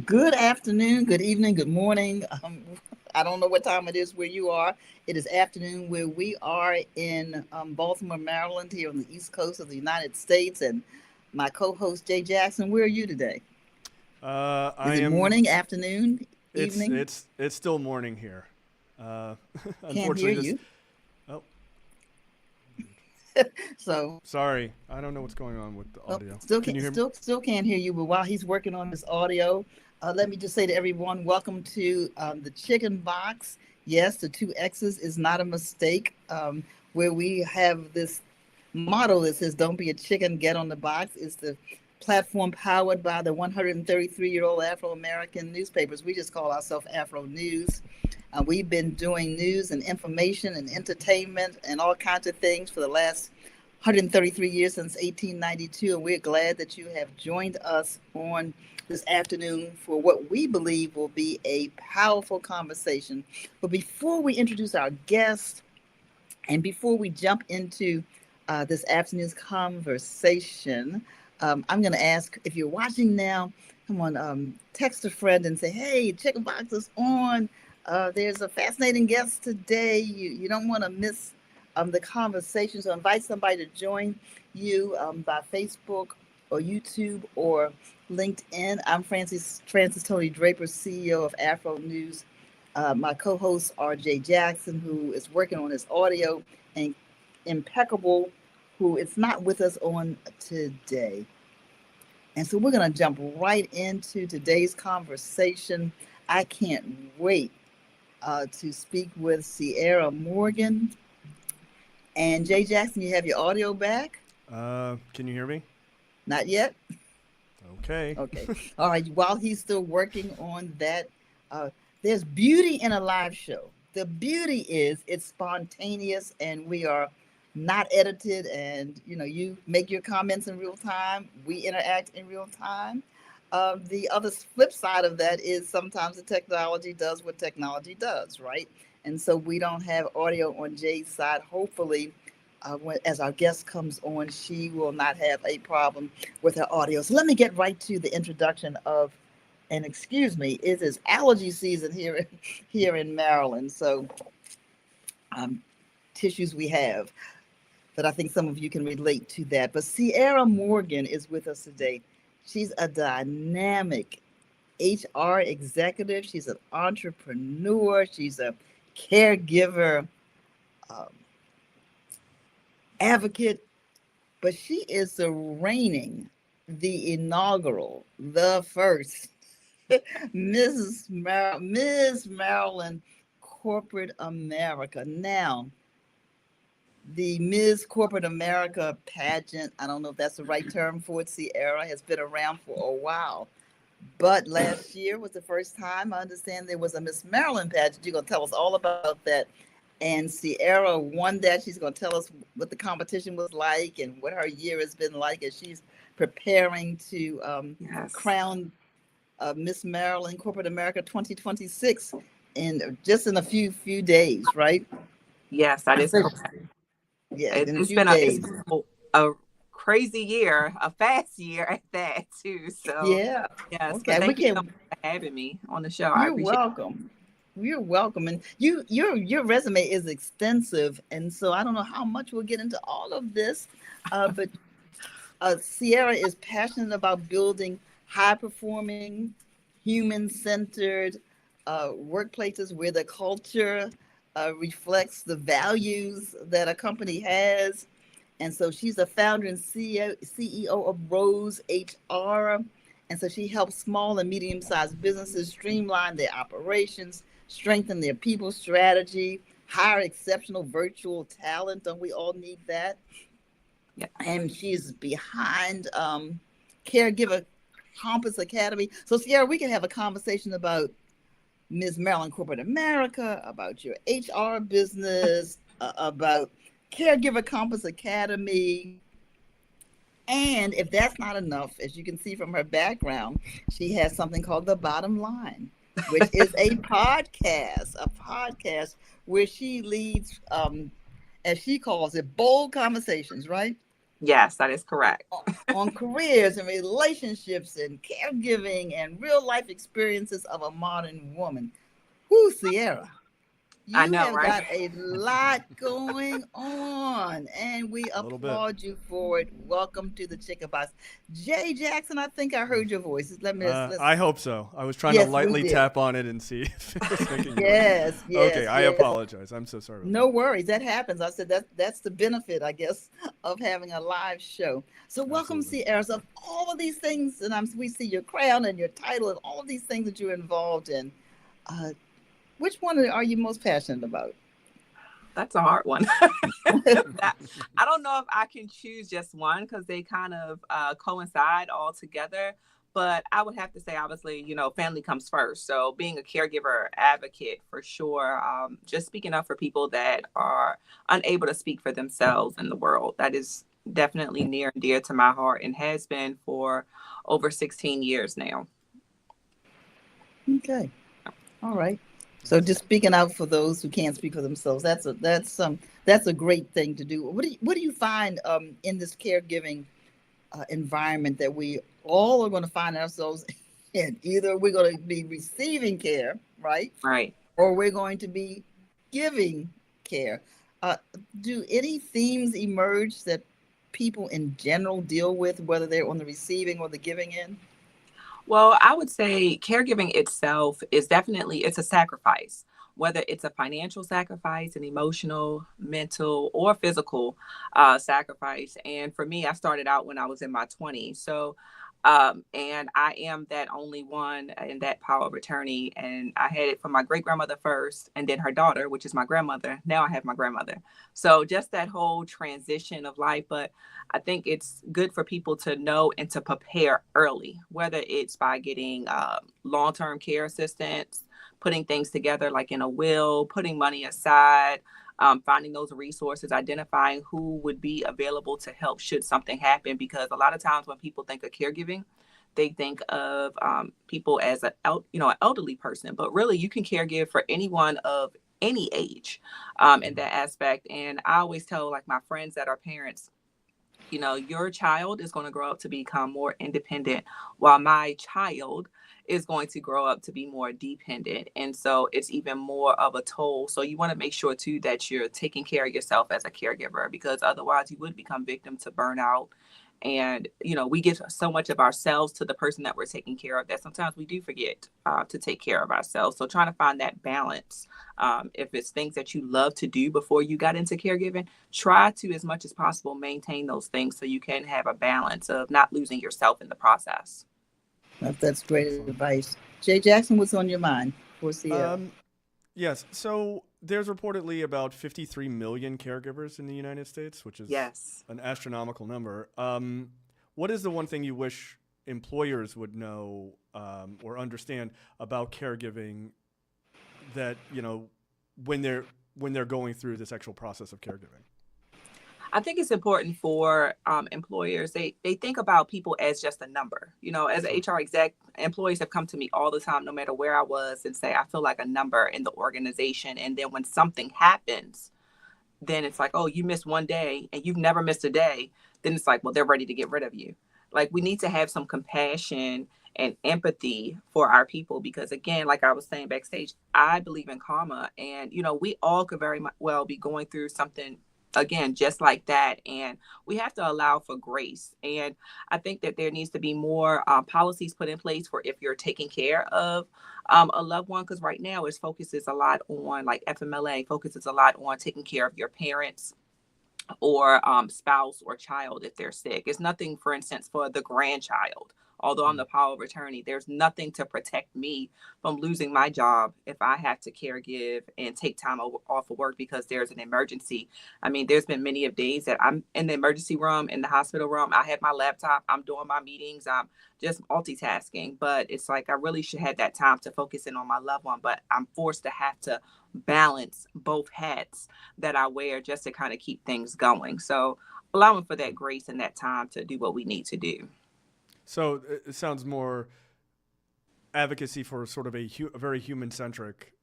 Good afternoon, good evening, good morning. I don't know what time it is where you are. It is afternoon where we are in Baltimore, Maryland, here on the East Coast of the United States. And my co host, Jay Jackson, where are you today? I Is it am. morning, afternoon, It's evening? it's it's still morning here. Uh, Can't hear unfortunately, this. you. Oh, So, sorry. I don't know what's going on with the oh, audio. still Can can't you hear me? still can't hear you. But while he's working on this audio, let me just say to everyone, welcome to the Chicken Box. Yes, the two X's is not a mistake. Where we have this motto that says "Don't be a chicken, get on the box." Is the platform powered by the 133-year-old Afro-American newspapers. We just call ourselves Afro News. We've been doing news and information and entertainment and all kinds of things for the last 133 years, since 1892, and we're glad that you have joined us on this afternoon for what we believe will be a powerful conversation. But before we introduce our guest and before we jump into this afternoon's conversation, I'm going to ask, if you're watching now, come on, text a friend and say, hey, Chicken Box is on. There's a fascinating guest today. You don't want to miss the conversation. So invite somebody to join you by Facebook or YouTube or LinkedIn. I'm Francis Toni Draper, CEO of Afro News. My co-host RJ Jackson, who is working on his audio, and Impeccable, who is not with us on today. And so we're going to jump right into today's conversation. I can't wait to speak with Sierra Morgan. And Jay Jackson, you have your audio back? Can you hear me? Not yet? Okay. Okay. All right. While he's still working on that, uh, there's beauty in a live show. The beauty is it's spontaneous and we are not edited. And, you make your comments in real time. We interact in real time. The other flip side of that is sometimes the technology does what technology does, right? And so we don't have audio on Jay's side. Hopefully, as our guest comes on, she will not have a problem with her audio. So let me get right to the introduction of, and excuse me, it is allergy season here in Maryland. So um, tissues we have, but I think some of you can relate to that. But Sierra Morgan is with us today. She's a dynamic HR executive. She's an entrepreneur. She's a caregiver um, advocate, but she is the reigning, the inaugural, the first Ms. Maryland Corporate America. Now, the Ms. Corporate America pageant, I don't know if that's the right term for it, Sierra, has been around for a while. But last year was the first time I understand there was a Miss Maryland pageant. You're going to tell us all about that. And Sierra won that. She's going to tell us what the competition was like and what her year has been like as she's preparing to Yes. crown Miss Maryland Corporate America 2026 in just in a few days, right? Yes, that is So, correct. yes, It, in a it's few been a it's days. been a crazy year, a fast year at that too. So Yeah. yes, but Okay. We thank you so can. much for having me on the show. I You're appreciate welcome. You're welcome. And your resume is extensive, and so I don't know how much we'll get into all of this, but Sierra is passionate about building high performing, human centered workplaces where the culture reflects the values that a company has. And so she's the founder and CEO of Rose HR. And so she helps small and medium sized businesses streamline their operations, strengthen their people strategy, hire exceptional virtual talent. Don't we all need that? it. And she's behind Caregiver Compass Academy. So, Sierra, we can have a conversation about Ms. Maryland Corporate America, about your HR business, about Caregiver Compass Academy. And if that's not enough, as you can see from her background, she has something called The Bottom Line, which is a podcast where she leads, as she calls it, bold conversations, right? Yes, that is correct. on careers and relationships and caregiving and real life experiences of a modern woman. Whoo, Sierra, I you know, have right? got a lot going on, and we A little bit. applaud you for it. Welcome to the Chicken Box. Jay Jackson, I think I heard your voice. Let's I hope so. I was trying to yes, we lightly did. tap on it and see if it was making noise. Yes, Okay, yes, I yes. apologize. I'm so sorry about No that. worries. That happens. I said that's the benefit, I guess, of having a live show. So welcome, Absolutely. Sierra. Of all of these things, and we see your crown and your title and all of these things that you're involved in. Uh, which one are you most passionate about? That's a hard one. I don't know if I can choose just one because they kind of coincide all together. But I would have to say, obviously, family comes first. So being a caregiver advocate for sure, just speaking up for people that are unable to speak for themselves in the world, that is definitely near and dear to my heart and has been for over 16 years now. Okay. All right. So just speaking out for those who can't speak for themselves, that's a great thing to do. What do you find in this caregiving environment that we all are going to find ourselves in? Either we're going to be receiving care, right, Right. or we're going to be giving care. Uh, do any themes emerge that people in general deal with, whether they're on the receiving or the giving end? Well, I would say caregiving itself is definitely it's a sacrifice, whether it's a financial sacrifice, an emotional, mental, or physical sacrifice. And for me, I started out when I was in my 20s. So, and I am that only one in that power of attorney. And I had it from my great grandmother first, and then her daughter, which is my grandmother. Now I have my grandmother. So just that whole transition of life. But I think it's good for people to know and to prepare early, whether it's by getting long term care assistance, putting things together like in a will, putting money aside, finding those resources, identifying who would be available to help should something happen. Because a lot of times when people think of caregiving, they think of people as an elderly person, but really you can caregive for anyone of any age in that aspect. And I always tell like my friends that are parents, your child is going to grow up to become more independent while my child is going to grow up to be more dependent. And so it's even more of a toll. So you want to make sure too that you're taking care of yourself as a caregiver, because otherwise you would become victim to burnout. And, we give so much of ourselves to the person that we're taking care of that sometimes we do forget to take care of ourselves. So trying to find that balance, if it's things that you love to do before you got into caregiving, try to, as much as possible, maintain those things so you can have a balance of not losing yourself in the process. That's great Excellent. advice. Jay Jackson, what's on your mind for Sierra? Um, yes. So there's reportedly about 53 million caregivers in the United States, which is Yes. an astronomical number. What is the one thing you wish employers would know or understand about caregiving that when they're going through this actual process of caregiving? I think it's important for employers. They think about people as just a number. As an Sure. HR exec, employees have come to me all the time, no matter where I was, and say, I feel like a number in the organization. And then when something happens, then it's like, oh, you missed one day and you've never missed a day. Then it's like, well, they're ready to get rid of you. Like we need to have some compassion and empathy for our people because again, like I was saying backstage, I believe in karma and we all could very well be going through something again just like that, and we have to allow for grace. And I think that there needs to be more policies put in place for if you're taking care of a loved one, because right now it focuses a lot on like FMLA focuses a lot on taking care of your parents or spouse or child if they're sick. It's nothing, for instance, for the grandchild. Although I'm Mm. the power of attorney, there's nothing to protect me from losing my job if I have to caregive and take time off of work because there's an emergency. I mean, there's been many of days that I'm in the emergency room, in the hospital room. I have my laptop, I'm doing my meetings, I'm just multitasking. But it's like I really should have that time to focus in on my loved one. But I'm forced to have to balance both hats that I wear just to kind of keep things going. So allowing for that grace and that time to do what we need to do. So it sounds more advocacy for sort of a very human-centric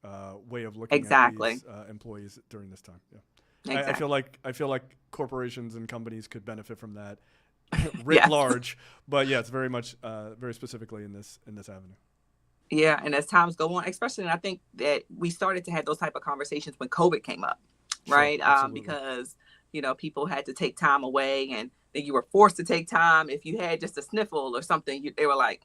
way of looking at these Exactly. employees during this time. Yeah. Exactly. I feel like corporations and companies could benefit from that writ Yes. large. But yeah, it's very much very specifically in this avenue. Yeah, and as times go on, especially, and I think that we started to have those type of conversations when COVID came up, Sure, right? absolutely. Because people had to take time away, and then you were forced to take time. If you had just a sniffle or something, they were like,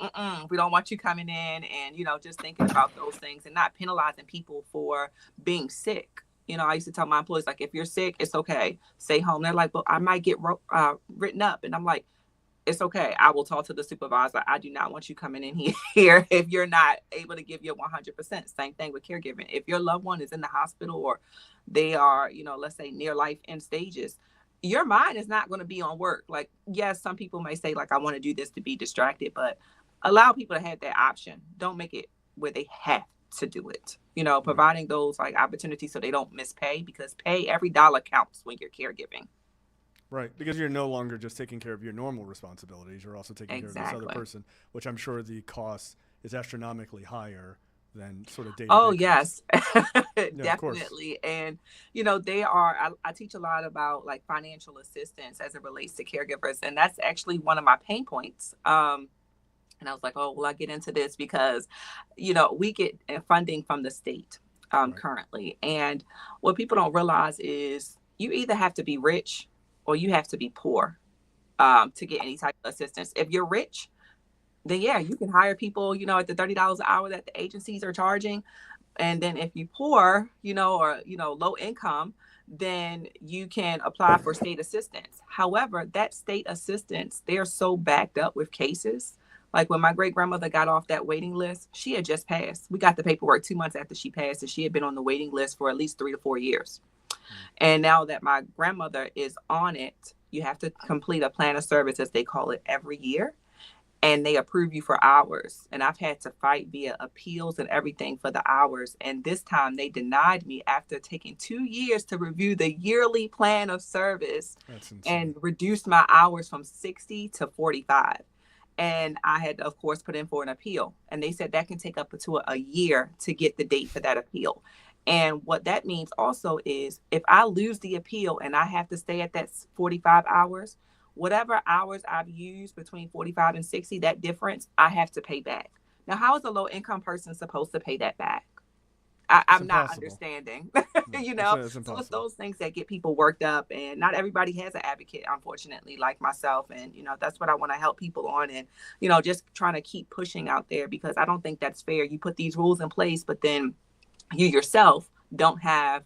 "We don't want you coming in," and just thinking about those things and not penalizing people for being sick. I used to tell my employees, like, if you're sick, it's okay, stay home. They're like, "But I might get written up," and I'm like, it's okay. I will talk to the supervisor. I do not want you coming in here if you're not able to give your 100%. Same thing with caregiving. If your loved one is in the hospital or they are, let's say near life end stages, your mind is not going to be on work. Like, yes, some people may say, like, I want to do this to be distracted, but allow people to have that option. Don't make it where they have to do it. Right. Providing those like opportunities so they don't miss pay, because pay, every dollar counts when you're caregiving. Right, because you're no longer just taking care of your normal responsibilities. You're also taking care of this other Exactly. person, which I'm sure the cost is astronomically higher than sort of day to Oh, day costs. yes, Yeah, of course. definitely. And, they are, I teach a lot about like financial assistance as it relates to caregivers. And that's actually one of my pain points. And I was like, oh, well, I get into this because, we get funding from the state Right. currently. And what people don't realize is you either have to be rich or you have to be poor to get any type of assistance. If you're rich, then yeah, you can hire people, at the $30 an hour that the agencies are charging. And then if you're poor, or, low income, then you can apply for state assistance. However, that state assistance, they're so backed up with cases. Like when my great grandmother got off that waiting list, she had just passed. We got the paperwork 2 months after she passed, and she had been on the waiting list for at least 3 to 4 years. Mm. And now that my grandmother is on it, you have to complete a plan of service, as they call it, every year, and they approve you for hours. And I've had to fight via appeals and everything for the hours. And this time they denied me after taking 2 years to review the yearly plan of service That's insane. and reduced my hours from 60 to 45. And I had, of course, put in for an appeal. And they said that can take up to a year to get the date for that appeal. And what that means also is if I lose the appeal and I have to stay at that 45 hours, whatever hours I've used between 45 and 60, that difference I have to pay back. Now, how is a low income person supposed to pay that back? It's I'm not impossible. understanding, No, it's So it's impossible. those things that get people worked up, and not everybody has an advocate, unfortunately, like myself. And, that's what I want to help people on, and, just trying to keep pushing out there, because I don't think that's fair. You put these rules in place, but then you yourself don't have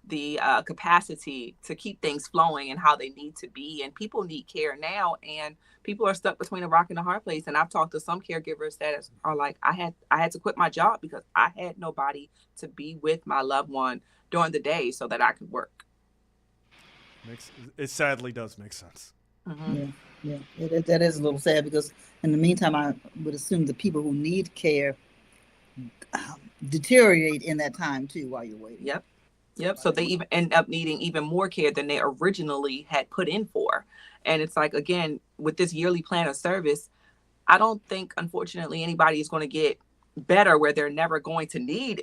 the capacity to keep things flowing and how they need to be. And people need care now, and people are stuck between a rock and a hard place. And I've talked to some caregivers that are like, I had to quit my job because I had nobody to be with my loved one during the day so that I could work. It sadly does make sense. Hmm. Yeah, yeah. That is a little sad because in the meantime, I would assume the people who need care deteriorate in that time too while you're waiting. Yep. Yep. So they even end up needing even more care than they originally had put in for. And it's like, again, with this yearly plan of service, I don't think, unfortunately, anybody is going to get better where they're never going to need,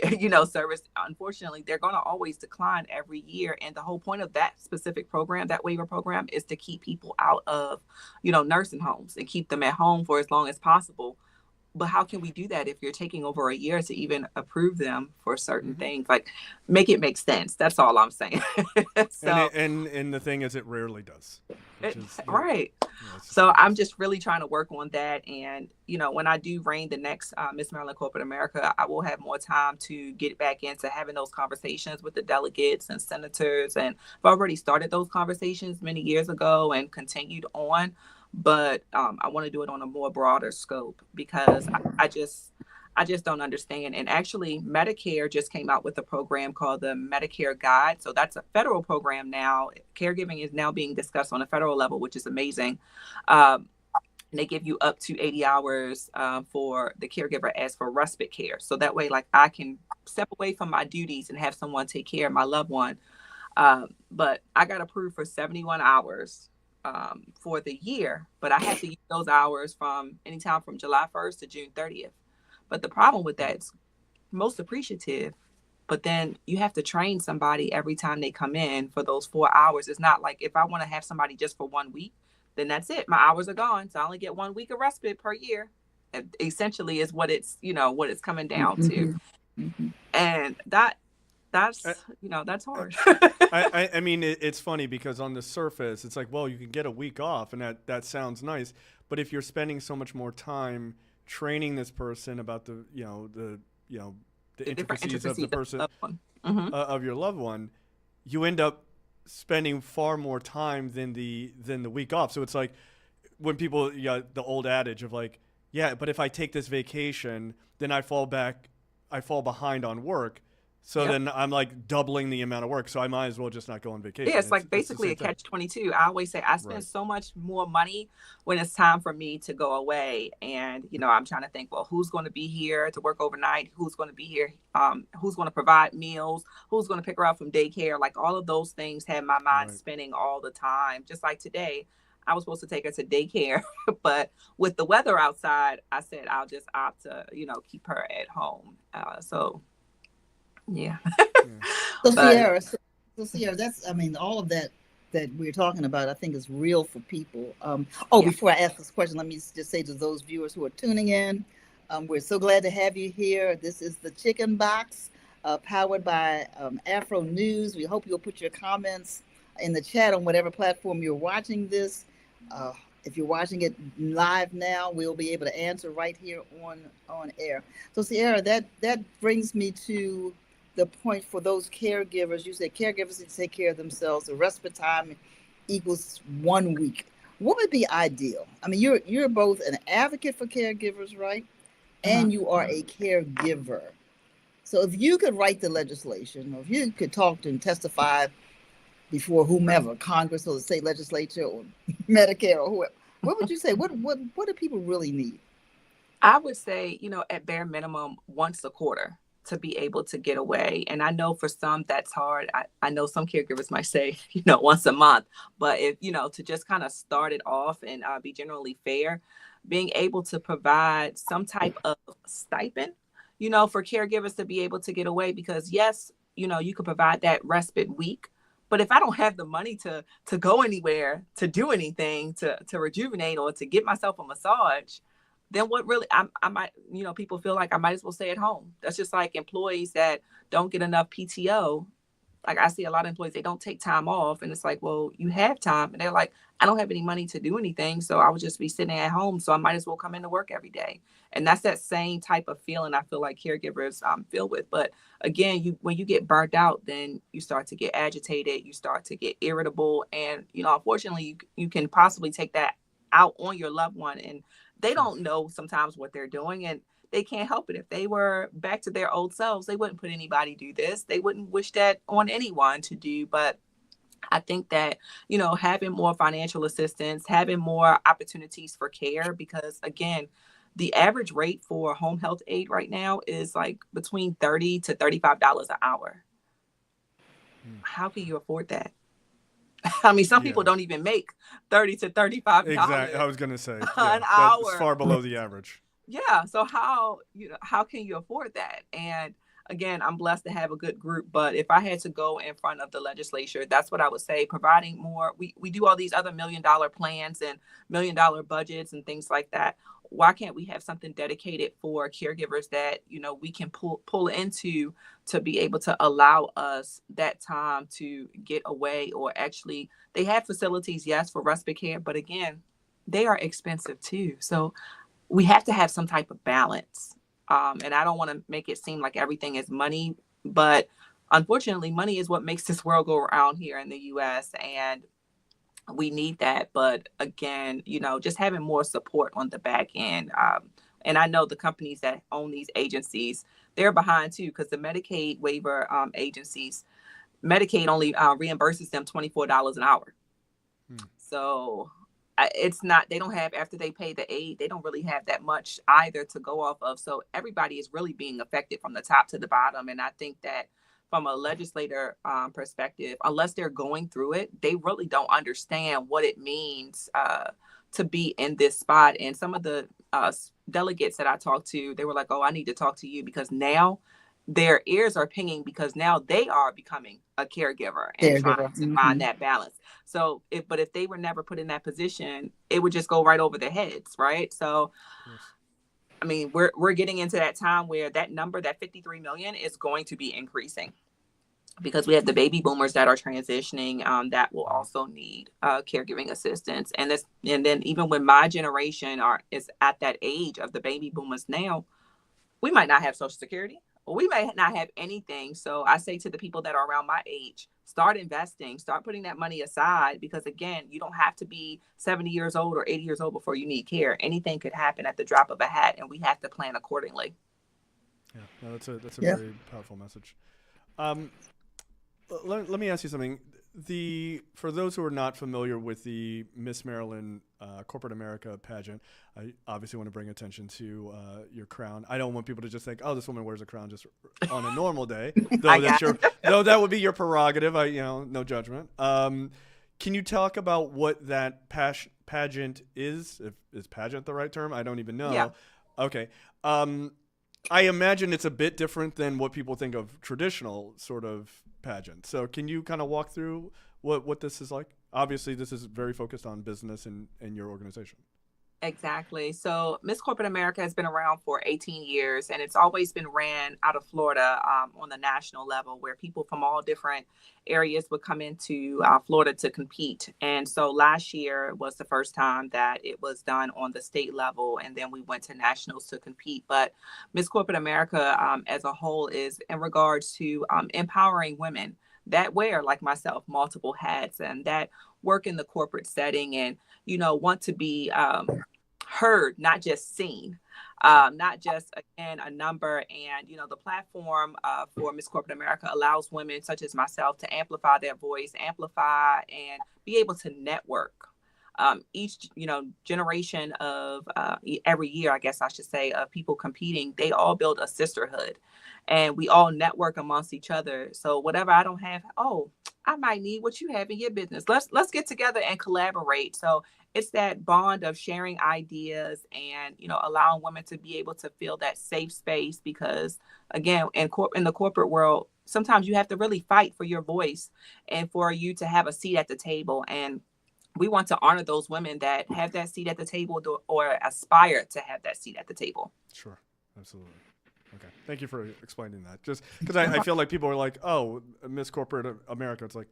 service. Unfortunately, they're going to always decline every year. And the whole point of that specific program, that waiver program, is to keep people out of, nursing homes and keep them at home for as long as possible. But how can we do that if you're taking over a year to even approve them for certain Hmm. things? Like, make it make sense. That's all I'm saying. And So, the thing is, it rarely does, which is right. it's just So what it I'm is. just really trying to work on that. And, when I do reign the next Miss Maryland Corporate America, I will have more time to get back into having those conversations with the delegates and senators. And I've already started those conversations many years ago and continued on. But I want to do it on a more broader scope, because I just don't understand. And actually, Medicare just came out with a program called the Medicare Guide. So that's a federal program now. Caregiving is now being discussed on a federal level, which is amazing. Um, and they give you up to 80 hours for the caregiver as for respite care. So that way, like, I can step away from my duties and have someone take care of my loved one. But I got approved for 71 hours for the year, but I had to use those hours from anytime from July 1st to June 30th. But the problem with that is most appreciative, But then you have to train somebody every time they come in for those 4 hours. It's not like if I want to have somebody just for 1 week, then that's it. My hours are gone. So I only get 1 week of respite per year. Essentially is what it's, what it's coming down to. And that's I, that's hard. I mean, it's funny because on the surface, it's like, well, you can get a week off, and that sounds nice. But if you're spending so much more time training this person about the intricacies of the person of your loved one, you end up spending far more time than the week off. So it's like when people, the old adage of like, yeah, but if I take this vacation, then I fall behind on work. So then I'm like doubling the amount of work. So I might as well just not go on vacation. Yeah, it's like basically a catch-22. I always say I spend so much more money when it's time for me to go away. And, I'm trying to think, well, who's going to be here to work overnight? Who's going to be here? Who's going to provide meals? Who's going to pick her up from daycare? Like all of those things have my mind spinning all the time. Just like today, I was supposed to take her to daycare, but with the weather outside, I said I'll just opt to, keep her at home. Yeah. So Sierra, that's, all of that we're talking about, I think is real for people. Before I ask this question, let me just say to those viewers who are tuning in, we're so glad to have you here. This is the Chicken Box, powered by Afro News. We hope you'll put your comments in the chat on whatever platform you're watching this. If you're watching it live now, we'll be able to answer right here on air. So Sierra, that brings me to the point for those caregivers. You said caregivers need to take care of themselves. The respite time equals 1 week. What would be ideal? You're both an advocate for caregivers, right? And you are a caregiver. So if you could write the legislation, or if you could talk to and testify before whomever, Congress or the state legislature or Medicare or whoever, what would you say? What do people really need? I would say, at bare minimum, once a quarter to be able to get away. And I know for some that's hard. I know some caregivers might say, once a month, but if, to just kind of start it off and be generally fair, being able to provide some type of stipend, for caregivers to be able to get away, because yes, you could provide that respite week, but if I don't have the money to go anywhere, to do anything, to rejuvenate or to get myself a massage, then what really, I might, people feel like I might as well stay at home. That's just like employees that don't get enough PTO. Like I see a lot of employees, they don't take time off. And it's like, well, you have time. And they're like, I don't have any money to do anything. So I would just be sitting at home. So I might as well come into work every day. And that's that same type of feeling I feel like caregivers feel with. But again, when you get burnt out, then you start to get agitated. You start to get irritable. And, unfortunately, you can possibly take that out on your loved one. And they don't know sometimes what they're doing, and they can't help it. If they were back to their old selves, they wouldn't put anybody do this. They wouldn't wish that on anyone to do. But I think that, having more financial assistance, having more opportunities for care, because again, the average rate for home health aid right now is like between $30 to $35 an hour. How can you afford that? Some people don't even make $30 to $35. Exactly. I was going to say an hour. That's far below the average. Yeah. So how can you afford that? And again, I'm blessed to have a good group, but if I had to go in front of the legislature, that's what I would say. Providing more, we do all these other $1 million plans and $1 million budgets and things like that. Why can't we have something dedicated for caregivers that, we can pull into to be able to allow us that time to get away? Or actually, they have facilities, yes, for respite care, but again, they are expensive too. So we have to have some type of balance. And I don't want to make it seem like everything is money, but unfortunately, money is what makes this world go around here in the U.S. and we need that. But again, just having more support on the back end. And I know the companies that own these agencies, they're behind too, because the Medicaid waiver agencies, Medicaid only reimburses them $24 an hour. So it's not, they don't have, after they pay the aid, they don't really have that much either to go off of. So everybody is really being affected from the top to the bottom. And I think that from a legislator perspective, unless they're going through it, they really don't understand what it means to be in this spot. And some of the delegates that I talked to, they were like, oh, I need to talk to you because now their ears are pinging because now they are becoming a caregiver and trying Caregiver. to find that balance. So but if they were never put in that position, it would just go right over their heads, right? So I mean, we're getting into that time where that number, that 53 million, is going to be increasing because we have the baby boomers that are transitioning, that will also need caregiving assistance. And then even when my generation is at that age of the baby boomers now, we might not have Social Security, or we might not have anything. So I say to the people that are around my age, start investing, start putting that money aside, because again, you don't have to be 70 years old or 80 years old before you need care. Anything could happen at the drop of a hat, and we have to plan accordingly. Yeah, no, that's a very powerful message. Let me ask you something. For those who are not familiar with the Miss Maryland Corporate America pageant, I obviously want to bring attention to your crown. I don't want people to just think, "Oh, this woman wears a crown just on a normal day," though that would be your prerogative. No judgment. Can you talk about what that pageant is? Is pageant the right term? I don't even know. Yeah. Okay. I imagine it's a bit different than what people think of traditional sort of pageant. So can you kind of walk through what this is like? Obviously, this is very focused on business and your organization. Exactly. So Miss Corporate America has been around for 18 years, and it's always been ran out of Florida, on the national level, where people from all different areas would come into Florida to compete. And so last year was the first time that it was done on the state level, and then we went to nationals to compete. But Miss Corporate America, as a whole, is in regards to empowering women that wear, like myself, multiple hats, and that work in the corporate setting, and want to be heard, not just seen, not just, again, a number. And the platform for Miss Corporate America allows women such as myself to amplify their voice, amplify, and be able to network. Each generation of every year, I guess I should say, of people competing, they all build a sisterhood, and we all network amongst each other. So whatever I don't have, oh, I might need what you have in your business. Let's get together and collaborate. So it's that bond of sharing ideas and allowing women to be able to feel that safe space, because again, in the corporate world, sometimes you have to really fight for your voice and for you to have a seat at the table. And we want to honor those women that have that seat at the table or aspire to have that seat at the table. Sure, absolutely. Okay, thank you for explaining that. Just because I feel like people are like, "Oh, Miss Corporate America." It's like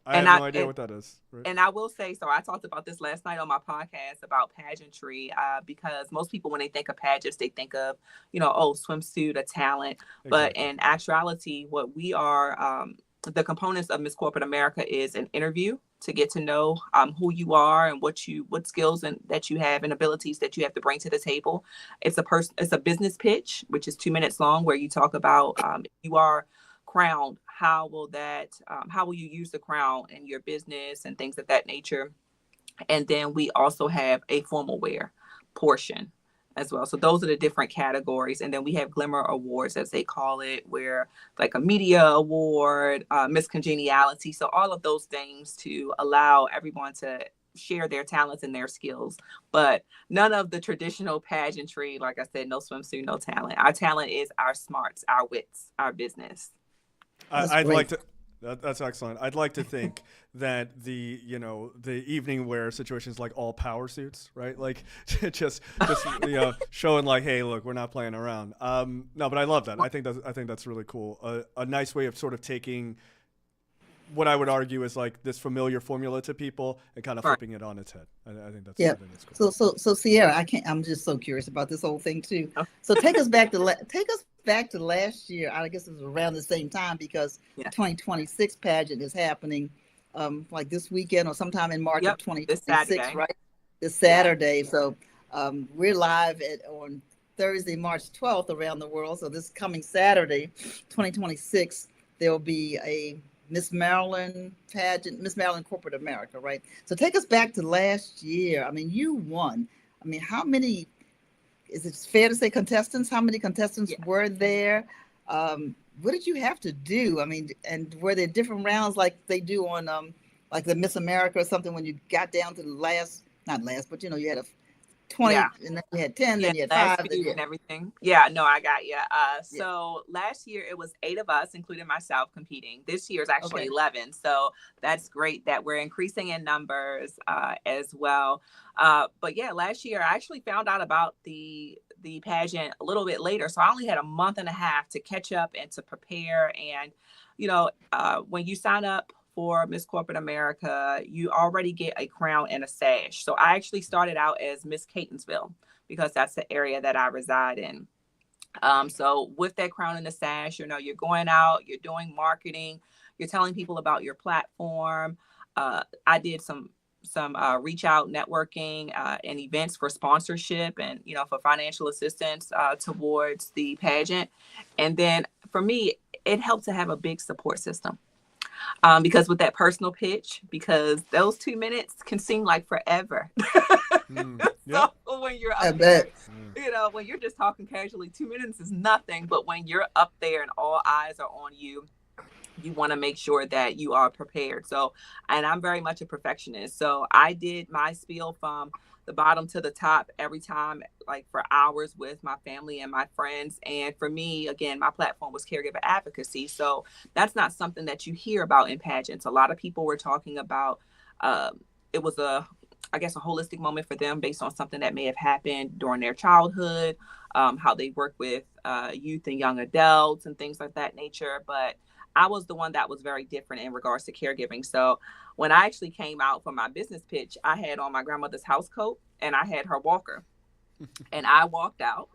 I have no idea what that is. Right? And I will say, so I talked about this last night on my podcast about pageantry, because most people, when they think of pageants, they think of swimsuit, a talent. Exactly. But in actuality, what we are, the components of Miss Corporate America is an interview to get to know who you are and what skills that you have and abilities that you have to bring to the table. It's a business pitch, which is 2 minutes long, where you talk about if you are crowned, how will you use the crown in your business and things of that nature. And then we also have a formal wear portion as well. So those are the different categories. And then we have Glimmer Awards, as they call it, where like a media award, Miss Congeniality. So all of those things to allow everyone to share their talents and their skills, but none of the traditional pageantry. Like I said, no swimsuit, no talent. Our talent is our smarts, our wits, our business. I'd like to. That's excellent. I'd like to think that the evening wear situations like all power suits, right? Like just showing like, hey, look, we're not playing around. No, but I love that. I think that's really cool. A nice way of sort of taking what I would argue is like this familiar formula to people and kind of flipping it on its head. I think that's cool. So Sierra, I'm just so curious about this whole thing too. So take us back to last year. I guess it was around the same time, because the 2026 pageant is happening like this weekend or sometime in March of 2026, right? This Saturday. So we're live on Thursday, March 12th around the world. So this coming Saturday, 2026, there will be a Miss Maryland pageant, Miss Maryland Corporate America, right? So take us back to last year. I mean, you won. I mean, how many, is it fair to say contestants? How many contestants were there? What did you have to do? I mean, and were there different rounds like they do on like the Miss America or something when you got down to the not last, but you had 20, Yeah. and then you had 10, Yeah, then you had last 5, then few you and had, everything. Yeah, no, I got you. yeah. So last year it was 8 of us, including myself, competing. This year is actually Okay. 11. So that's great that we're increasing in numbers as well. But yeah, last year I actually found out about the pageant a little bit later. So I only had a month and a half to catch up and to prepare. And when you sign up for Miss Corporate America, you already get a crown and a sash. So I actually started out as Miss Catonsville because that's the area that I reside in. So with that crown and the sash, you're going out, you're doing marketing, you're telling people about your platform. I did some reach out networking and events for sponsorship and for financial assistance towards the pageant. And then for me, it helped to have a big support system. Because with that personal pitch, because those 2 minutes can seem like forever. Yep. So when you're I up there, bet. when you're just talking casually, 2 minutes is nothing. But when you're up there and all eyes are on you, you want to make sure that you are prepared. So, and I'm very much a perfectionist. So I did my spiel from the bottom to the top every time, like for hours with my family and my friends. And for me, again, my platform was caregiver advocacy. So that's not something that you hear about in pageants. A lot of people were talking about, it was I guess, a holistic moment for them based on something that may have happened during their childhood, how they work with youth and young adults and things like that nature. But I was the one that was very different in regards to caregiving. So when I actually came out for my business pitch, I had on my grandmother's house coat and I had her walker. And I walked out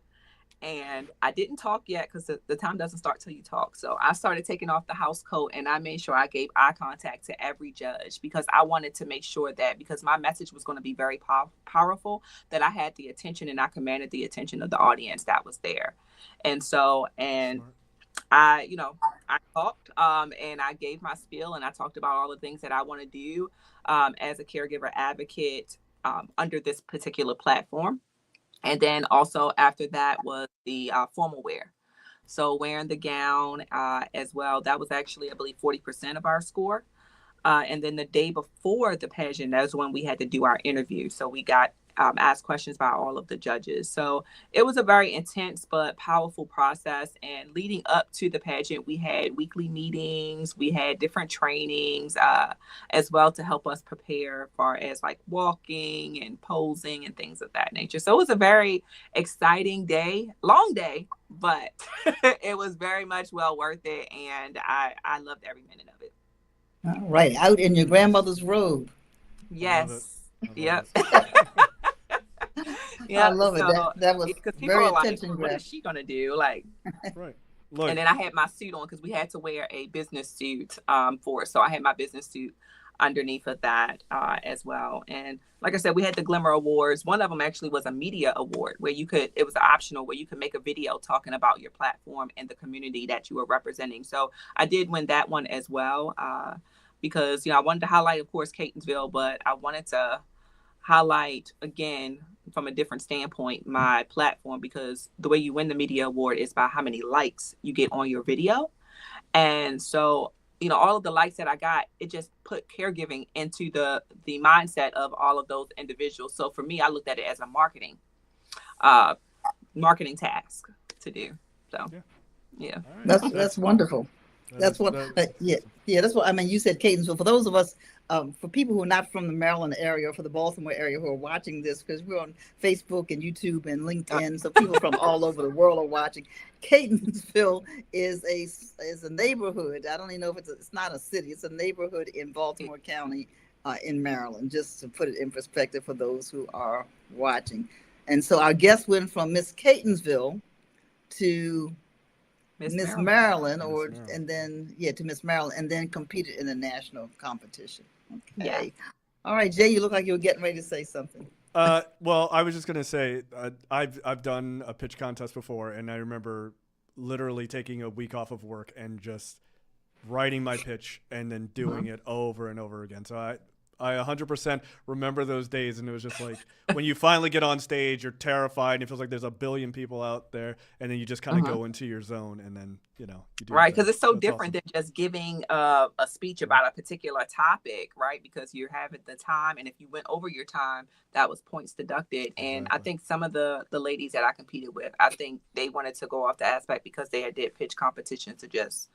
and I didn't talk yet because the time doesn't start till you talk. So I started taking off the house coat and I made sure I gave eye contact to every judge because I wanted to make sure that because my message was going to be very powerful, that I had the attention and I commanded the attention of the audience that was there. And so, and I talked and I gave my spiel and I talked about all the things that I want to do as a caregiver advocate under this particular platform. And then also after that was the formal wear. So wearing the gown as well. That was actually, I believe, 40% of our score. And then the day before the pageant, that was when we had to do our interview. So we got asked questions by all of the judges. So it was a very intense but powerful process. And leading up to the pageant, we had weekly meetings, we had different trainings as well to help us prepare far as like walking and posing and things of that nature. So it was a very exciting day, long day, but it was very much well worth it. And I loved every minute of it. All right, out in your grandmother's robe. Yes. Yep. I Yeah. love it. So, That was because people very are like, attention what is grabbing. she gonna do? Like, Right. Look. and then I had my suit on because we had to wear a business suit for it. So I had my business suit underneath of that as well. And like I said, we had the Glimmer Awards. One of them actually was a media award where it was optional, where you could make a video talking about your platform and the community that you were representing. So I did win that one as well because, I wanted to highlight, of course, Catonsville, but I wanted to highlight again from a different standpoint my platform, because the way you win the media award is by how many likes you get on your video. And so all of the likes that I got, it just put caregiving into the mindset of all of those individuals. So for me, I looked at it as a marketing task to do. So yeah. Right. That's wonderful. That's what, yeah. That's what I mean. You said Catonsville. For those of us, for people who are not from the Maryland area or for the Baltimore area who are watching this, because we're on Facebook and YouTube and LinkedIn, so people from all over the world are watching. Catonsville is a neighborhood. I don't even know if it's not a city. It's a neighborhood in Baltimore County, in Maryland. Just to put it in perspective for those who are watching. And so our guest went from Miss Catonsville to Miss Maryland, and then to Miss Maryland, and then competed in a national competition. Okay. Yeah. All right, Jay, you look like you were getting ready to say something. Well, I was just gonna say I've done a pitch contest before, and I remember literally taking a week off of work and just writing my pitch and then doing it over and over again. So I 100% remember those days, and it was just like when you finally get on stage, you're terrified, and it feels like there's a billion people out there, and then you just kind of go into your zone, and then you do right, because it's so That's different awesome. than just giving a speech about a particular topic, right? Because you're having the time, and if you went over your time, that was points deducted. And I Exactly. think some of the ladies that I competed with, I think they wanted to go off the aspect because they did pitch competition to just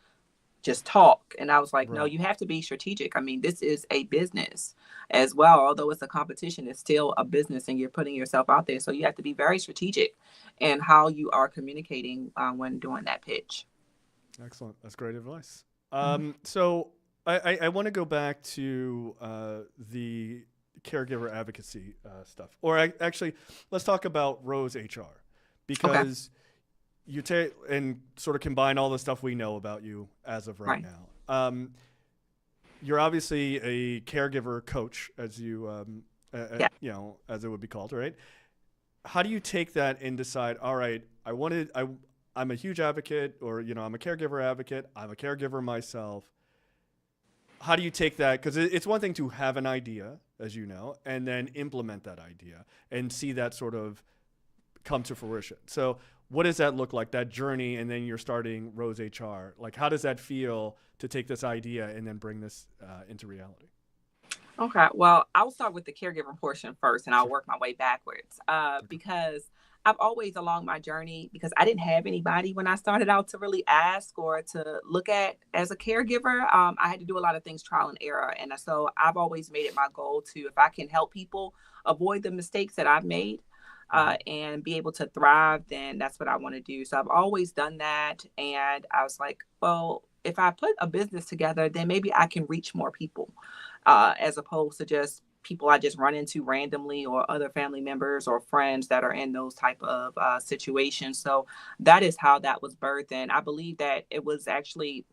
talk. And I was like, no, Right. you have to be strategic. I mean, this is a business as well. Although it's a competition, it's still a business and you're putting yourself out there. So you have to be very strategic in how you are communicating when doing that pitch. Excellent. That's great advice. So I want to go back to the caregiver advocacy stuff. Or actually, let's talk about Rose HR, Okay. because you take and sort of combine all the stuff we know about you as of right Right. now. You're obviously a caregiver coach, as Yeah. as it would be called, right? How do you take that and decide, all right, I'm a huge advocate, or I'm a caregiver advocate, I'm a caregiver myself. How do you take that? Because it's one thing to have an idea, as you know, and then implement that idea and see that sort of come to fruition. So what does that look like, that journey? And then you're starting Rose HR. Like, how does that feel to take this idea and then bring this into reality? Okay. Well, I'll start with the caregiver portion first and I'll Sure. work my way backwards. Okay. Because I've always along my journey, because I didn't have anybody when I started out to really ask or to look at as a caregiver. I had to do a lot of things trial and error. And so I've always made it my goal to, if I can help people avoid the mistakes that I've made, Mm-hmm. and be able to thrive, then that's what I want to do. So I've always done that. And I was like, well, if I put a business together, then maybe I can reach more people, as opposed to just people I just run into randomly or other family members or friends that are in those type of situations. So that is how that was birthed. And I believe that it was actually,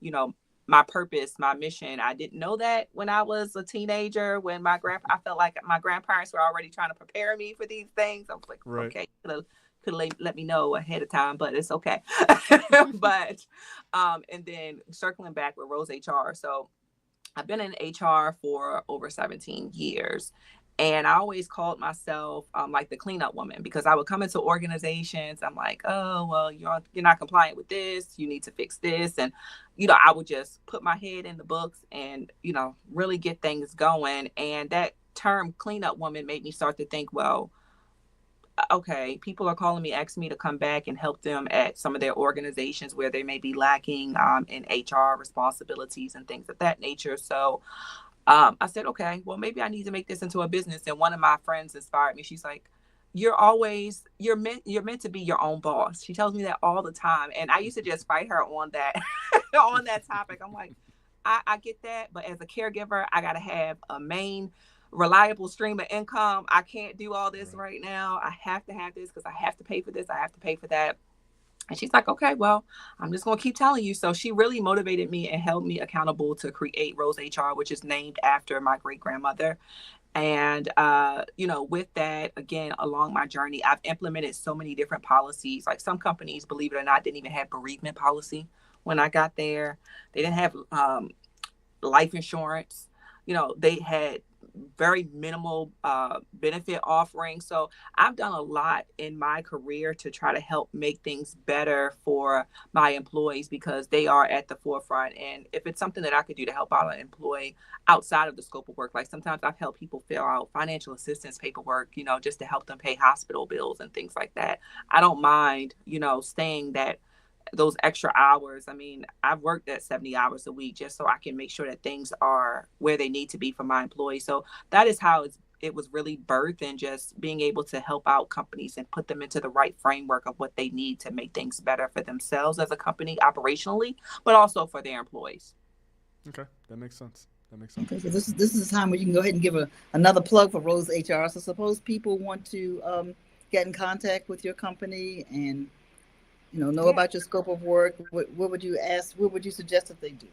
my purpose, my mission. I didn't know that when I was a teenager, when I felt like my grandparents were already trying to prepare me for these things. I was like, Right. okay, could let me know ahead of time, but it's okay. But and then circling back with Rose HR. So I've been in HR for over 17 years. And I always called myself like the cleanup woman, because I would come into organizations. I'm like, oh, well, you're not compliant with this. You need to fix this. And, I would just put my head in the books and, really get things going. And that term cleanup woman made me start to think, well, okay, people are calling me, asking me to come back and help them at some of their organizations where they may be lacking in HR responsibilities and things of that nature. So I said, okay, well, maybe I need to make this into a business. And one of my friends inspired me. She's like, you're meant to be your own boss. She tells me that all the time. And I used to just fight her on that, on that topic. I'm like, I get that. But as a caregiver, I got to have a main reliable stream of income. I can't do all this Right. right now. I have to have this because I have to pay for this. I have to pay for that. And she's like, okay, well, I'm just going to keep telling you. So she really motivated me and held me accountable to create Rose HR, which is named after my great grandmother. And, with that, again, along my journey, I've implemented so many different policies. Like some companies, believe it or not, didn't even have bereavement policy when I got there. They didn't have life insurance. They had very minimal benefit offerings. So I've done a lot in my career to try to help make things better for my employees, because they are at the forefront. And if it's something that I could do to help out an employee outside of the scope of work, like sometimes I've helped people fill out financial assistance paperwork, just to help them pay hospital bills and things like that. I don't mind, staying those extra hours. I mean, I've worked at 70 hours a week just so I can make sure that things are where they need to be for my employees. So that is how it was really birthed, and just being able to help out companies and put them into the right framework of what they need to make things better for themselves as a company operationally, but also for their employees. Okay. That makes sense. That makes sense. Okay, so this is a time where you can go ahead and give another plug for Rose HR. So suppose people want to get in contact with your company and know Yeah. about your scope of work. What would you ask? What would you suggest that they do?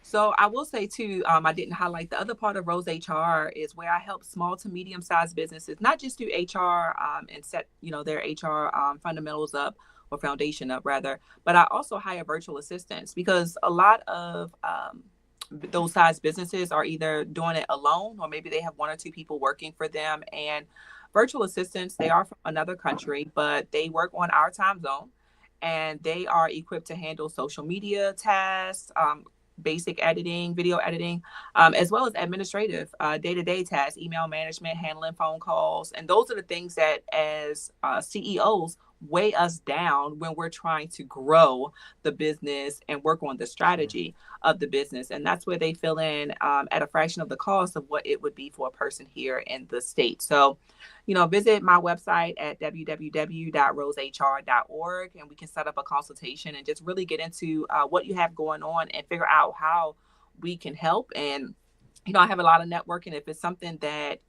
So I will say too, I didn't highlight the other part of Rose HR is where I help small to medium sized businesses, not just do HR and set, their HR fundamentals up, or foundation up rather, but I also hire virtual assistants, because a lot of those size businesses are either doing it alone, or maybe they have one or two people working for them. And virtual assistants, they are from another country, but they work on our time zone, and they are equipped to handle social media tasks, basic editing, video editing, as well as administrative day-to-day tasks, email management, handling phone calls. And those are the things that as CEOs weigh us down when we're trying to grow the business and work on the strategy of the business. And that's where they fill in at a fraction of the cost of what it would be for a person here in the state. So, visit my website at www.rosehr.org, and we can set up a consultation and just really get into what you have going on and figure out how we can help. And I have a lot of networking. If it's something that,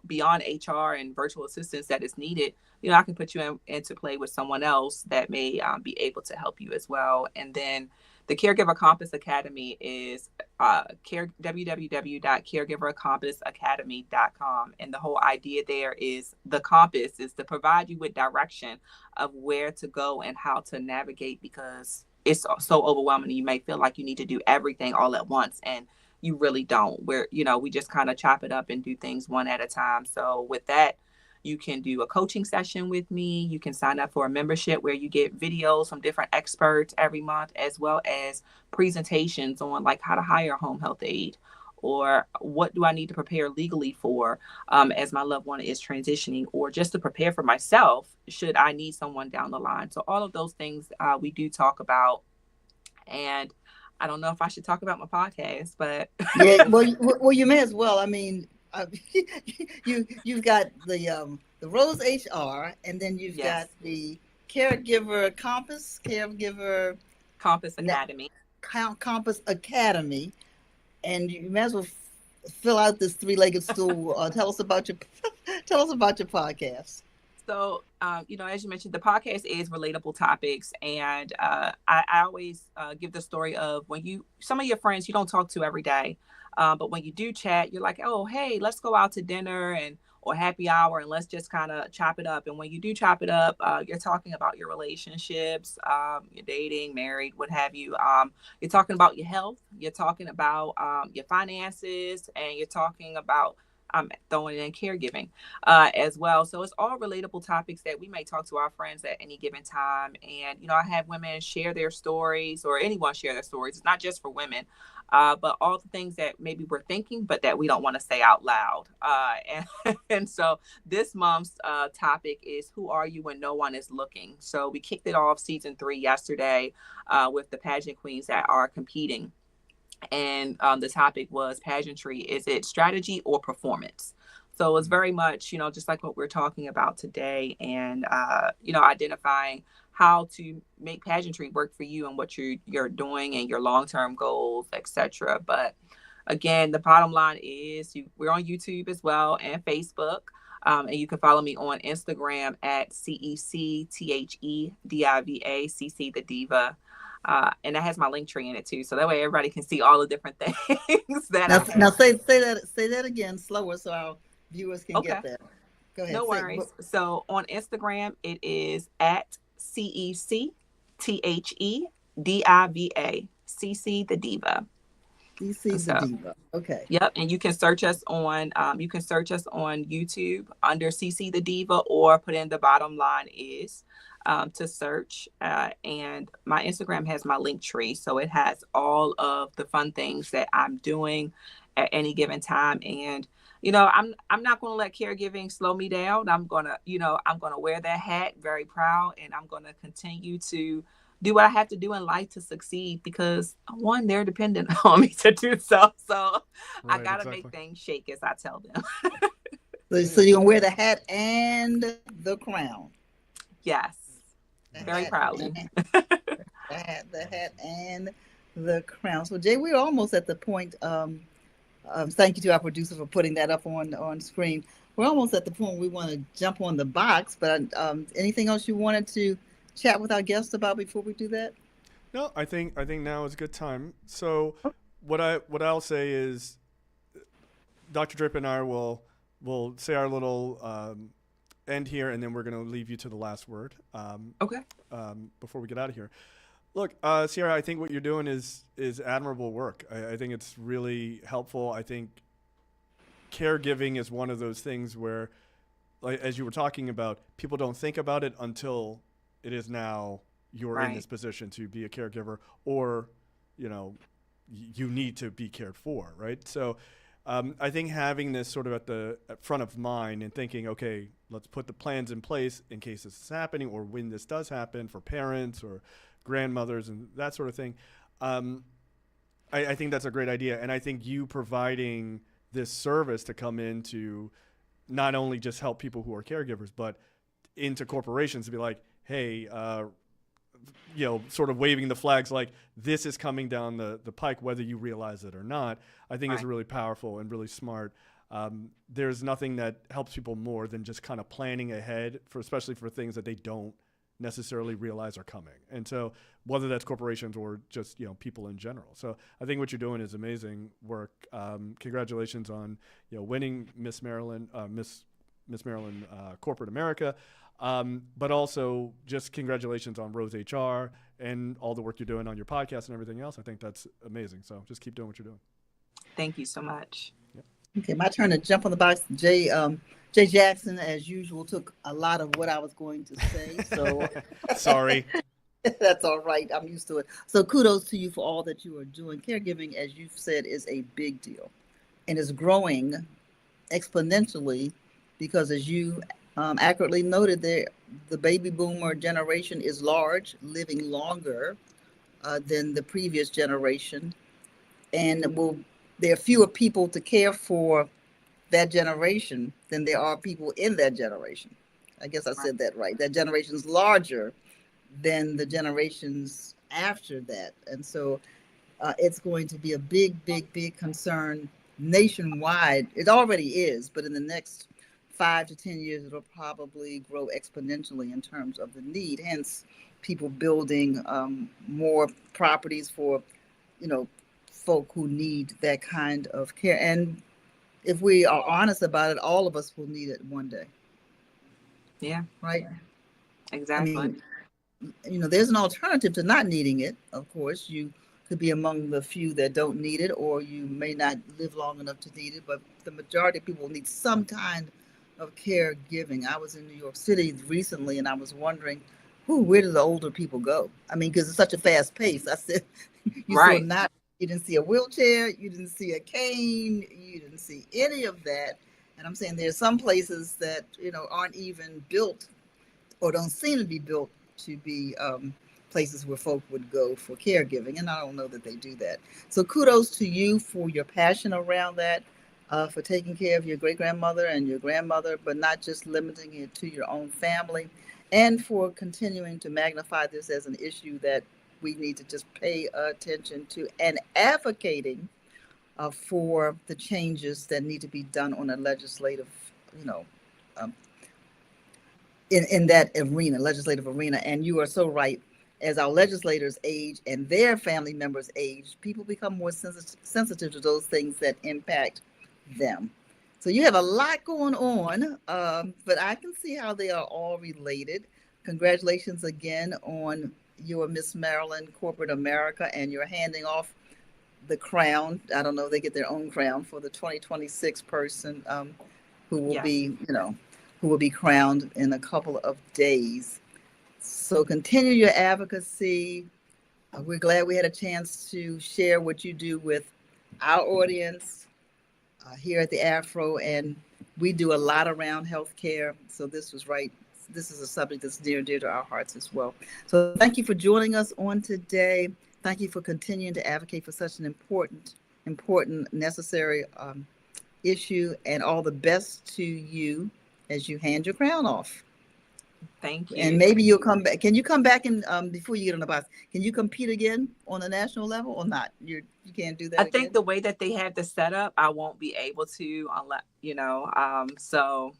beyond HR and virtual assistants that is needed, I can put you into play with someone else that may be able to help you as well. And then the Caregiver Compass Academy is www.caregivercompassacademy.com. And the whole idea there is the compass is to provide you with direction of where to go and how to navigate, because it's so overwhelming. You may feel like you need to do everything all at once, and you really don't. We just kind of chop it up and do things one at a time. So with that, you can do a coaching session with me. You can sign up for a membership where you get videos from different experts every month, as well as presentations on like how to hire a home health aide, or what do I need to prepare legally for as my loved one is transitioning, or just to prepare for myself should I need someone down the line. So all of those things we do talk about. And I don't know if I should talk about my podcast, but yeah, well, you may as well. I mean, you've got the Rose HR, and then you've got the Caregiver Compass, Caregiver Compass Academy, Compass Academy, and you may as well fill out this three-legged stool. Tell us about your podcast. So, as you mentioned, the podcast is relatable topics. And I always give the story of when some of your friends you don't talk to every day. But when you do chat, you're like, oh, hey, let's go out to dinner or happy hour, and let's just kind of chop it up. And when you do chop it up, you're talking about your relationships, you're dating, married, what have you. You're talking about your health. You're talking about your finances, and you're talking about throwing in caregiving as well. So it's all relatable topics that we may talk to our friends at any given time. And, I have women share their stories, or anyone share their stories. It's not just for women, but all the things that maybe we're thinking, but that we don't want to say out loud. And so this month's topic is, who are you when no one is looking? So we kicked it off season 3 yesterday with the pageant queens that are competing. And the topic was pageantry. Is it strategy or performance? So it's very much, just like what we're talking about today, and, identifying how to make pageantry work for you and what you're doing and your long-term goals, etc. But again, the bottom line is we're on YouTube as well and Facebook. And you can follow me on Instagram at CECTHEDIVA, CC the Diva. And that has my link tree in it too, so that way everybody can see all the different things that now say that again slower so our viewers can get that. Go ahead. No worries. So on Instagram it is at CECTHEDIVA, CC the Diva. CC the Diva. Okay. Yep. And you can search us on YouTube under CC the Diva, or put in the bottom line is to search. And my Instagram has my link tree, so it has all of the fun things that I'm doing at any given time. And I'm not going to let caregiving slow me down. I'm going to wear that hat very proud, and I'm going to continue to do what I have to do in life to succeed, because one, they're dependent on me to do so. So I got to make things shake, as I tell them. So you're going to wear the hat and the crown. Yes. Very proudly. The hat and the crown. So Jay, we're almost at the point. Thank you to our producer for putting that up on screen. We're almost at the point we want to jump on the box. But anything else you wanted to chat with our guests about before we do that? No, I think now is a good time. So what I'll say is, Dr. Draper and I will say our little end here, and then we're going to leave you to the last word. Okay. Before we get out of here, Look, Sierra, I think what you're doing is admirable work. I think it's really helpful. I think caregiving is one of those things where, like, as you were talking about, people don't think about it until it is now you're in Right. this position to be a caregiver, or you know you need to be cared for, right? So I think having this sort of at front of mind and thinking, okay, let's put the plans in place in case this is happening or when this does happen for parents or grandmothers and that sort of thing. Um, I think that's a great idea, and I think you providing this service to come in to not only just help people who are caregivers, but into corporations to be like, hey, sort of waving the flags like this is coming down the pike, whether you realize it or not, I think is Right. really powerful and really smart. There's nothing that helps people more than just kind of planning ahead for, especially for things that they don't necessarily realize are coming. And so whether that's corporations or just, people in general. So I think what you're doing is amazing work. Congratulations on, winning Miss Maryland, Miss Maryland Corporate America. But also just congratulations on Rose HR and all the work you're doing on your podcast and everything else. I think that's amazing. So just keep doing what you're doing. Thank you so much. Okay, my turn to jump on the box. Jay Jackson, as usual, took a lot of what I was going to say. So Sorry. that's all right. I'm used to it. So kudos to you for all that you are doing. Caregiving, as you've said, is a big deal and is growing exponentially because, as you accurately noted, the baby boomer generation is large, living longer than the previous generation. And there are fewer people to care for that generation than there are people in that generation. I guess I said that right. That generation is larger than the generations after that. And so it's going to be a big, big, big concern nationwide. It already is, but in the next 5 to 10 years, it'll probably grow exponentially in terms of the need. Hence, people building more properties for, folk who need that kind of care. And if we are honest about it, all of us will need it one day. Yeah, right? exactly. I mean, there's an alternative to not needing it. Of course, you could be among the few that don't need it, or you may not live long enough to need it, but the majority of people need some kind of caregiving. I was in New York City recently and I was wondering, where do the older people go? I mean, because it's such a fast pace. I said, Right. you didn't see a wheelchair, you didn't see a cane, you didn't see any of that. And I'm saying there's some places that, aren't even built or don't seem to be built to be places where folk would go for caregiving. And I don't know that they do that. So kudos to you for your passion around that, for taking care of your great grandmother and your grandmother, but not just limiting it to your own family, and for continuing to magnify this as an issue that we need to just pay attention to, and advocating for the changes that need to be done on a legislative, um, in that arena, legislative arena. And you are so right. As our legislators age and their family members age, people become more sensitive to those things that impact them. So you have a lot going on, but I can see how they are all related. Congratulations again on your Miss Maryland Corporate America, and you're handing off the crown. I don't know, they get their own crown for the 2026 person who will Yes. be, who will be crowned in a couple of days. So continue your advocacy. We're glad we had a chance to share what you do with our audience here at the Afro, and we do a lot around healthcare. So this was right. This is a subject that's near and dear to our hearts as well. So thank you for joining us on today. Thank you for continuing to advocate for such an important, necessary issue, and all the best to you as you hand your crown off. Thank you. And maybe you'll come back. Can you come back and before you get on the bus, can you compete again on the national level or not? You can't do that. I think the way that they have the setup, I won't be able to unless so,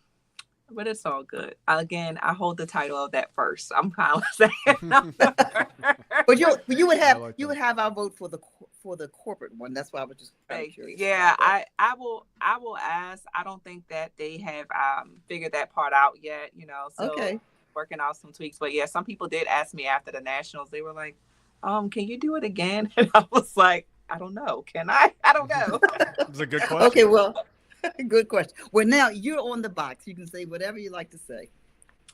but it's all good. Again, I hold the title of that first. I'm kind of saying. But you would have like you would have our vote for the corporate one. That's why I was just curious. Yeah, I will ask. I don't think that they have figured that part out yet. So Okay. working out some tweaks. But yeah, some people did ask me after the nationals. They were like, can you do it again? And I was like, I don't know. Can I? I don't know. It's a good question. Okay, well, good question. Well, now you're on the box. You can say whatever you like to say.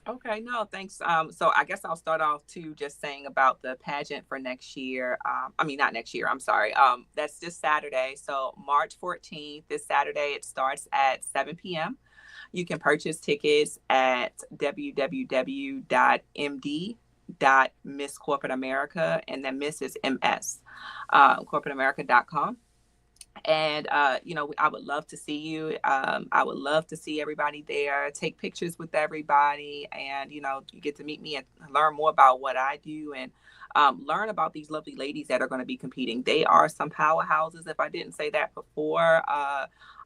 Okay, no, thanks. So I guess I'll start off too, just saying about the pageant for next year. I mean, not next year, I'm sorry. That's this Saturday. So March 14th, this Saturday, it starts at 7 p.m. You can purchase tickets at www.md.Miss Corporate America, and then Miss is MS, corporateamerica.com. And I would love to see you. I would love to see everybody there, take pictures with everybody, and you get to meet me and learn more about what I do, and learn about these lovely ladies that are going to be competing. They are some powerhouses, if I didn't say that before.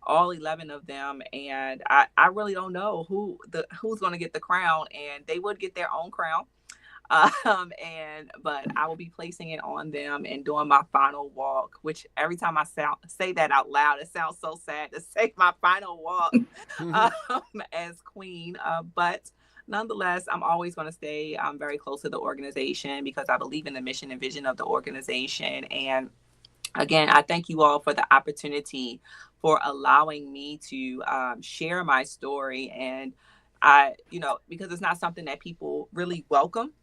All 11 of them, and I really don't know who's going to get the crown, and they would get their own crown. But I will be placing it on them and doing my final walk, which every time I say that out loud, it sounds so sad to say my final walk as queen. But nonetheless, I'm always going to stay very close to the organization because I believe in the mission and vision of the organization. And again, I thank you all for the opportunity for allowing me to share my story. And because it's not something that people really welcome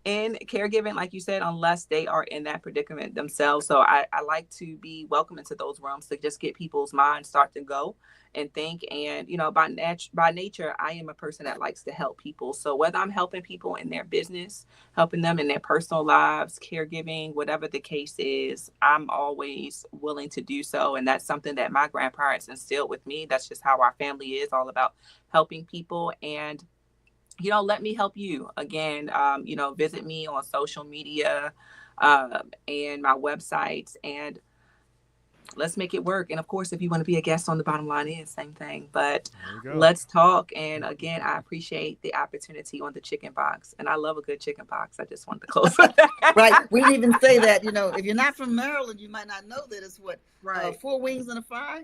in caregiving, like you said, unless they are in that predicament themselves. So I like to be welcome into those rooms to just get people's minds start to go and think. And, by nature, I am a person that likes to help people. So whether I'm helping people in their business, helping them in their personal lives, caregiving, whatever the case is, I'm always willing to do so. And that's something that my grandparents instilled with me. That's just how our family is, all about helping people. And let me help you. Again, visit me on social media and my websites, and let's make it work. And of course, if you want to be a guest on The Bottom Line is, same thing. But let's talk. And again, I appreciate the opportunity on the chicken box. And I love a good chicken box. I just wanted to close with that. Right. We didn't even say that, if you're not from Maryland, you might not know that it's what, Right. 4 wings and a fry?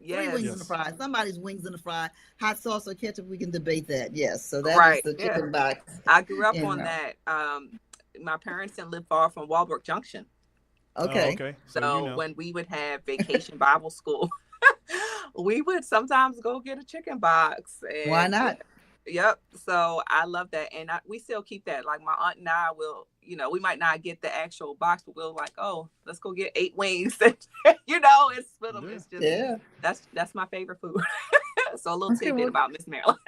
Yes. 3 wings in the fry. Somebody's wings in the fry. Hot sauce or ketchup, we can debate that. Yes. So that Right. is the chicken box. I grew up on that. My parents didn't live far from Walbrook Junction. Okay. Okay. So when we would have vacation Bible school, we would sometimes go get a chicken box. And why not? Yep. So I love that. And we still keep that. Like my aunt and I will, we might not get the actual box, but we'll like, oh, let's go get 8 wings and, and split them. It's just, that's my favorite food. So a little tidbit about Miss Maryland.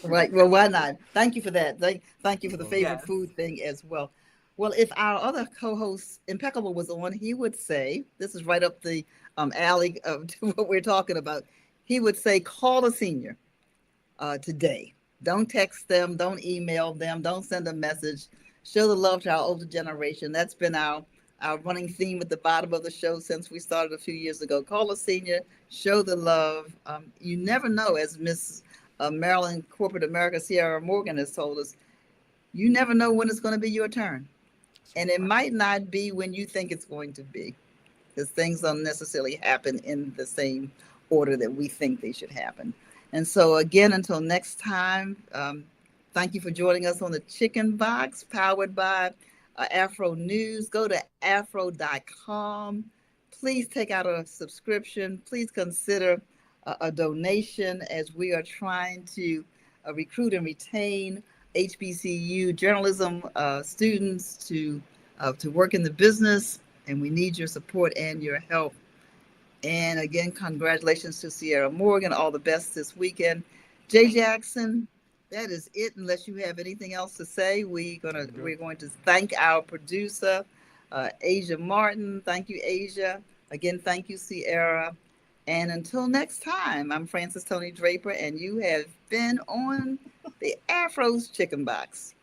Right. Well, why not? Thank you for that. Thank you for the favorite food thing as well. Well, if our other co-host Impeccable was on, he would say, this is right up the alley to what we're talking about. He would say, call a senior today. Don't text them. Don't email them. Don't send a message. Show the love to our older generation. That's been our running theme at the bottom of the show since we started a few years ago. Call a senior. Show the love. You never know, as Miss Maryland Corporate America Sierra Morgan has told us, you never know when it's going to be your turn. And it might not be when you think it's going to be, because things don't necessarily happen in the same order that we think they should happen. And so again, until next time, thank you for joining us on the Chicken Box, powered by Afro News. Go to afro.com. Please take out a subscription. Please consider a donation, as we are trying to recruit and retain HBCU journalism students to work in the business, and we need your support and your help. And again, congratulations to Sierra Morgan. All the best this weekend. Jay Jackson, that is it. Unless you have anything else to say, we're going to thank our producer, Asia Martin. Thank you, Asia. Again, thank you, Sierra. And until next time, I'm Frances Toni Draper, and you have been on the Afro's Chicken Box.